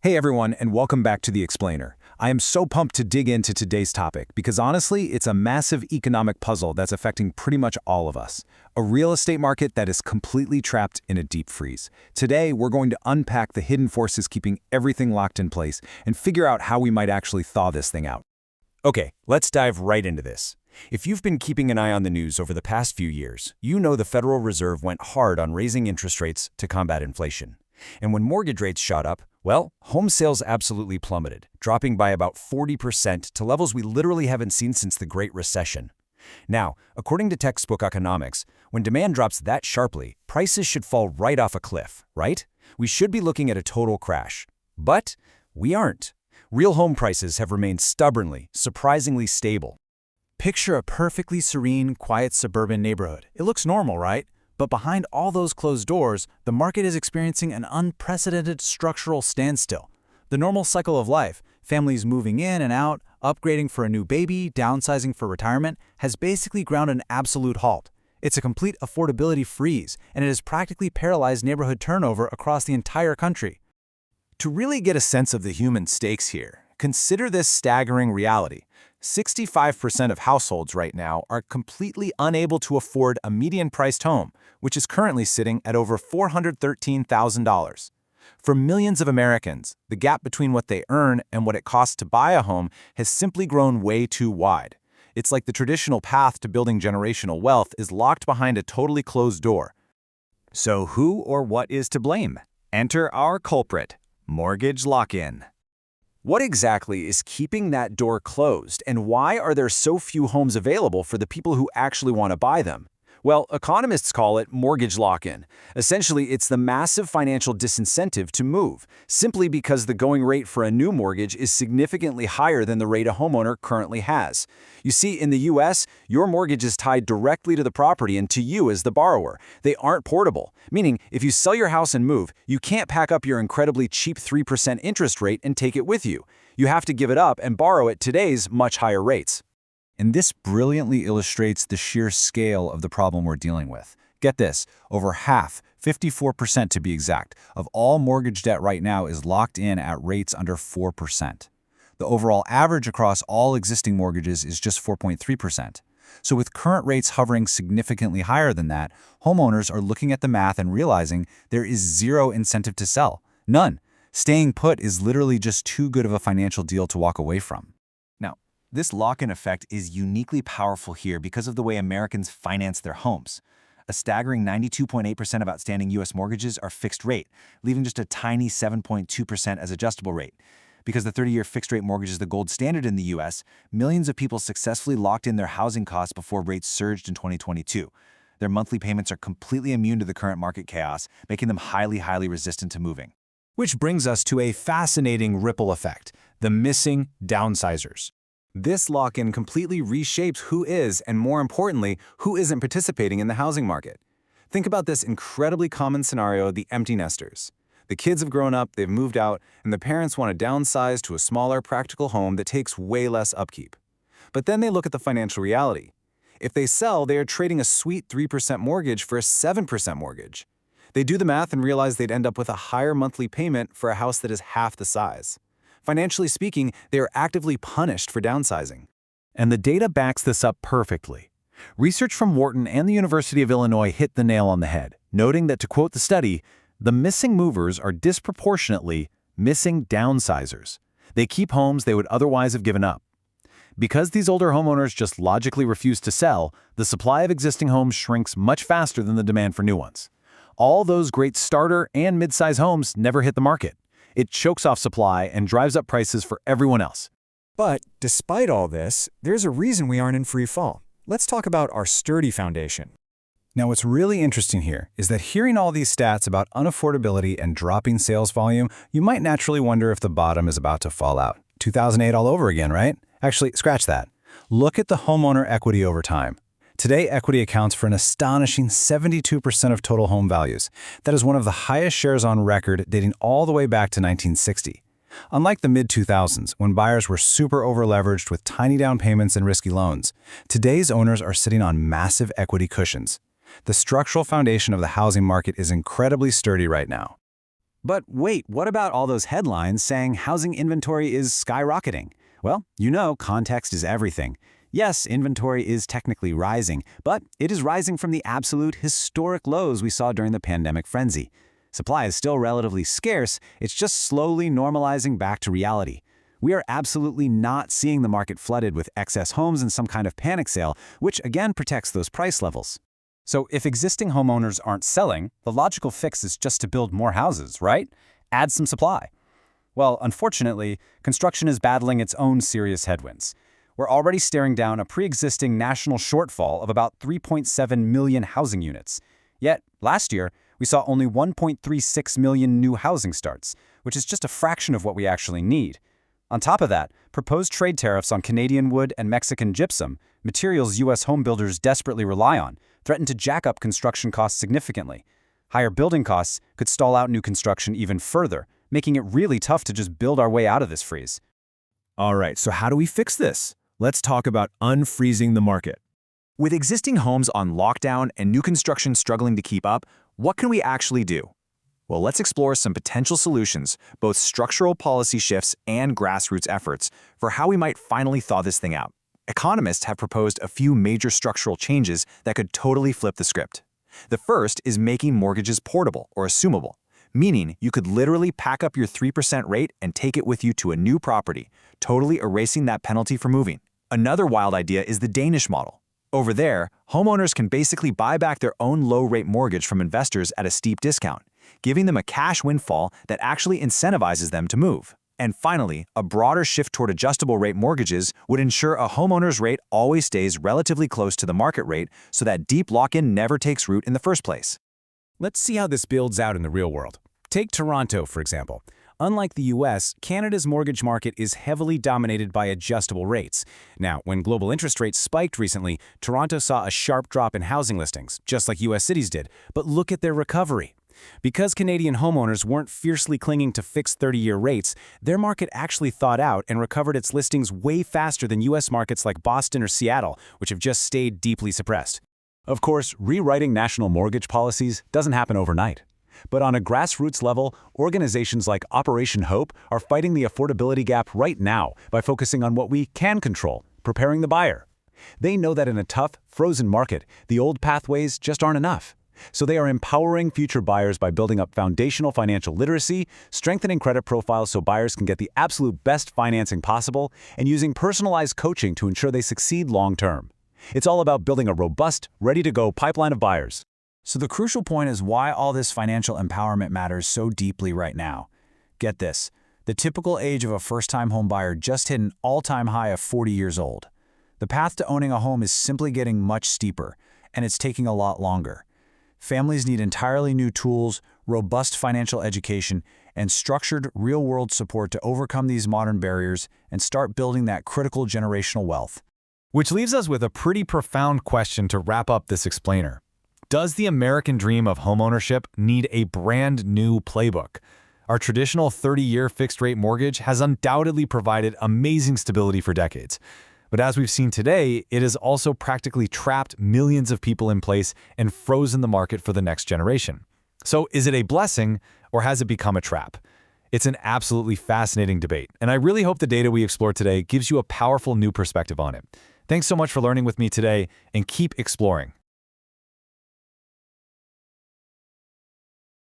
Hey everyone, and welcome back to The Explainer. I am so pumped to dig into today's topic because honestly, it's a massive economic puzzle that's affecting pretty much all of us. A real estate market that is completely trapped in a deep freeze. Today, we're going to unpack the hidden forces keeping everything locked in place and figure out how we might actually thaw this thing out. Okay, let's dive right into this. If you've been keeping an eye on the news over the past few years, you know the Federal Reserve went hard on raising interest rates to combat inflation. And when mortgage rates shot up, well, home sales absolutely plummeted, dropping by about 40% to levels we literally haven't seen since the Great Recession. Now, according to textbook economics, when demand drops that sharply, prices should fall right off a cliff, right? We should be looking at a total crash. But we aren't. Real home prices have remained stubbornly, surprisingly stable. Picture a perfectly serene, quiet suburban neighborhood. It looks normal, right? But behind all those closed doors, the market is experiencing an unprecedented structural standstill. The normal cycle of life, families moving in and out, upgrading for a new baby, downsizing for retirement, has basically ground an absolute halt. It's a complete affordability freeze, and it has practically paralyzed neighborhood turnover across the entire country. To really get a sense of the human stakes here, consider this staggering reality. 65% of households right now are completely unable to afford a median-priced home, which is currently sitting at over $413,000. For millions of Americans, the gap between what they earn and what it costs to buy a home has simply grown way too wide. It's like the traditional path to building generational wealth is locked behind a totally closed door. So who or what is to blame? Enter our culprit, mortgage lock-in. What exactly is keeping that door closed, and why are there so few homes available for the people who actually want to buy them? Well, economists call it mortgage lock-in. Essentially, it's the massive financial disincentive to move, simply because the going rate for a new mortgage is significantly higher than the rate a homeowner currently has. You see, in the US, your mortgage is tied directly to the property and to you as the borrower. They aren't portable, meaning if you sell your house and move, you can't pack up your incredibly cheap 3% interest rate and take it with you. You have to give it up and borrow at today's much higher rates. And this brilliantly illustrates the sheer scale of the problem we're dealing with. Get this, over half, 54% to be exact, of all mortgage debt right now is locked in at rates under 4%. The overall average across all existing mortgages is just 4.3%. So with current rates hovering significantly higher than that, homeowners are looking at the math and realizing there is zero incentive to sell. None. Staying put is literally just too good of a financial deal to walk away from. This lock-in effect is uniquely powerful here because of the way Americans finance their homes. A staggering 92.8% of outstanding U.S. mortgages are fixed rate, leaving just a tiny 7.2% as adjustable rate. Because the 30-year fixed-rate mortgage is the gold standard in the U.S., millions of people successfully locked in their housing costs before rates surged in 2022. Their monthly payments are completely immune to the current market chaos, making them highly resistant to moving. Which brings us to a fascinating ripple effect, the missing downsizers. This lock-in completely reshapes who is, and more importantly, who isn't participating in the housing market. Think about this incredibly common scenario of the empty nesters. The kids have grown up, they've moved out, and the parents want to downsize to a smaller, practical home that takes way less upkeep. But then they look at the financial reality. If they sell, they are trading a sweet 3% mortgage for a 7% mortgage. They do the math and realize they'd end up with a higher monthly payment for a house that is half the size. Financially speaking, they are actively punished for downsizing. And the data backs this up perfectly. Research from Wharton and the University of Illinois hit the nail on the head, noting that, to quote the study, the missing movers are disproportionately missing downsizers. They keep homes they would otherwise have given up. Because these older homeowners just logically refuse to sell, the supply of existing homes shrinks much faster than the demand for new ones. All those great starter and mid-size homes never hit the market. It chokes off supply and drives up prices for everyone else. But despite all this, there's a reason we aren't in free fall. Let's talk about our sturdy foundation. Now, what's really interesting here is that hearing all these stats about unaffordability and dropping sales volume, you might naturally wonder if the bottom is about to fall out. 2008 all over again, right? Actually, scratch that. Look at the homeowner equity over time. Today, equity accounts for an astonishing 72% of total home values. That is one of the highest shares on record, dating all the way back to 1960. Unlike the mid-2000s, when buyers were super over-leveraged with tiny down payments and risky loans, today's owners are sitting on massive equity cushions. The structural foundation of the housing market is incredibly sturdy right now. But wait, what about all those headlines saying housing inventory is skyrocketing? Well, you know, context is everything. Yes, inventory is technically rising, but it is rising from the absolute historic lows we saw during the pandemic frenzy. Supply is still relatively scarce, it's just slowly normalizing back to reality. We are absolutely not seeing the market flooded with excess homes in some kind of panic sale, which again protects those price levels. So if existing homeowners aren't selling, the logical fix is just to build more houses, right? Add some supply. Well, unfortunately, construction is battling its own serious headwinds. We're already staring down a pre-existing national shortfall of about 3.7 million housing units. Yet, last year, we saw only 1.36 million new housing starts, which is just a fraction of what we actually need. On top of that, proposed trade tariffs on Canadian wood and Mexican gypsum, materials U.S. home builders desperately rely on, threaten to jack up construction costs significantly. Higher building costs could stall out new construction even further, making it really tough to just build our way out of this freeze. All right, so how do we fix this? Let's talk about unfreezing the market. With existing homes on lockdown and new construction struggling to keep up, what can we actually do? Well, let's explore some potential solutions, both structural policy shifts and grassroots efforts, for how we might finally thaw this thing out. Economists have proposed a few major structural changes that could totally flip the script. The first is making mortgages portable or assumable, meaning you could literally pack up your 3% rate and take it with you to a new property, totally erasing that penalty for moving. Another wild idea is the Danish model. Over there, homeowners can basically buy back their own low-rate mortgage from investors at a steep discount, giving them a cash windfall that actually incentivizes them to move. And finally, a broader shift toward adjustable-rate mortgages would ensure a homeowner's rate always stays relatively close to the market rate so that deep lock-in never takes root in the first place. Let's see how this builds out in the real world. Take Toronto, for example. Unlike the US, Canada's mortgage market is heavily dominated by adjustable rates. Now, when global interest rates spiked recently, Toronto saw a sharp drop in housing listings, just like US cities did. But look at their recovery. Because Canadian homeowners weren't fiercely clinging to fixed 30-year rates, their market actually thawed out and recovered its listings way faster than US markets like Boston or Seattle, which have just stayed deeply suppressed. Of course, rewriting national mortgage policies doesn't happen overnight. But on a grassroots level, organizations like Operation Hope are fighting the affordability gap right now by focusing on what we can control, preparing the buyer. They know that in a tough, frozen market, the old pathways just aren't enough. So they are empowering future buyers by building up foundational financial literacy, strengthening credit profiles so buyers can get the absolute best financing possible, and using personalized coaching to ensure they succeed long-term. It's all about building a robust, ready-to-go pipeline of buyers. So the crucial point is why all this financial empowerment matters so deeply right now. Get this, the typical age of a first-time home buyer just hit an all-time high of 40 years old. The path to owning a home is simply getting much steeper, and it's taking a lot longer. Families need entirely new tools, robust financial education, and structured, real-world support to overcome these modern barriers and start building that critical generational wealth. Which leaves us with a pretty profound question to wrap up this explainer. Does the American dream of homeownership need a brand new playbook? Our traditional 30-year fixed-rate mortgage has undoubtedly provided amazing stability for decades. But as we've seen today, it has also practically trapped millions of people in place and frozen the market for the next generation. So is it a blessing or has it become a trap? It's an absolutely fascinating debate, and I really hope the data we explored today gives you a powerful new perspective on it. Thanks so much for learning with me today, and keep exploring.